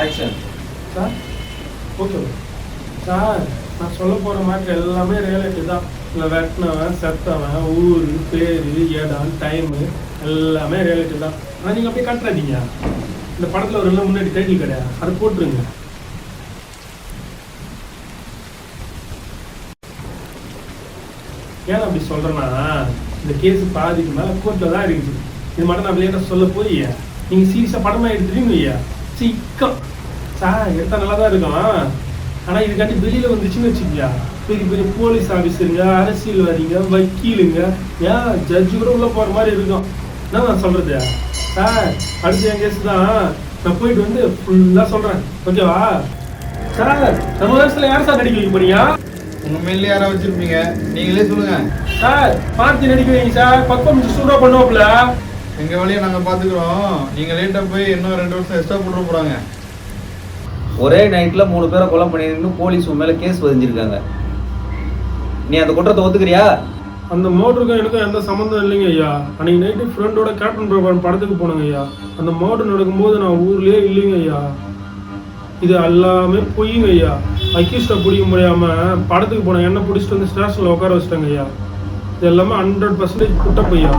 Action. Sir okay sir, நான் சொல்ல போகிற மாதிரி எல்லாமே ரியாலிட்டி தான். இல்லை வெட்டினவன் செத்தவன் ஊர் பேர் இடம் டைமு எல்லாமே ரியாலிட்டி தான். ஆனால் நீங்கள் அப்படியே காட்டுறாதீங்க. இந்த படத்தில் ஒரு எல்லாம் முன்னாடி டைட்டில் கிடையாது, அதை போட்டுருங்க. ஏன் அப்படி சொல்கிறேன்னா, இந்த கேஸு பாதிக்கு மேலே கோர்ட்டில் தான் இருக்குது. இது மட்டும் நான் லேட்டாக சொல்ல போய் நீங்கள் சீரியஸாக படமாக எடுத்துட்டீங்க ஐயா. சிக்கம் சார் எடுத்தால் நல்லா தான் இருக்கும். ஆனால் இதுக்காண்டி வெளியில் வந்துச்சுன்னு வச்சுக்கியா, பெரிய பெரிய போலீஸ் ஆஃபீஸருங்க, அரசியல்வாதிங்க, வக்கீலுங்க, ஏன் ஜட்ஜு கூட உள்ளே போகிற மாதிரி இருக்கும். என்ன நான் சொல்கிறது சார், அடுத்த என் கேஸ் தான். நான் போயிட்டு வந்து ஃபுல்லாக சொல்கிறேன், ஓகேவா சார்? நம்ம வருஷத்தில் யார் சார் நடிக்க வைக்க போறீங்க? உங்க மேலே யாரா வச்சிருப்பீங்க, நீங்களே சொல்லுங்க சார். பார்த்து நடிக்க வைங்க சார், 10 நிமிஷம் சூடாக பண்ணுவோம்ல. எங்க வழியை நாங்க பாத்துக்கிறோம். நீங்க லேட்டா போய் இன்னும் 2 வருஷம் எக்ஸ்ட்ரா போட்டு போறாங்க. ஒரே நைட்ல 3 பேரை கொலை பண்ணிருந்து போலீஸ் உன் மேல கேஸ் பதிஞ்சிருக்காங்க. நீ அந்த குற்றத்தை ஒத்துக்கிறியா? அந்த மோட்டருக்கும் எனக்கும் எந்த சம்மந்தம் இல்லைங்க ஐயா. அன்னைக்கு நைட்டு ஃப்ரெண்டோட கேப்டன் பிரபான் படத்துக்கு போனேங்க ஐயா. அந்த மோட்டர் நடக்கும்போது நான் ஊர்லேயே இல்லைங்க ஐயா. இது எல்லாமே பொய்யுங்க ஐயா. அக்யூஸ்டை பிடிக்க முடியாம படத்துக்கு போனேன், என்ன பிடிச்சிட்டு வந்து ஸ்டேஷனில் உட்கார வச்சிட்டாங்க ஐயா. இது எல்லாமே 100% குட்ட பொய்யா.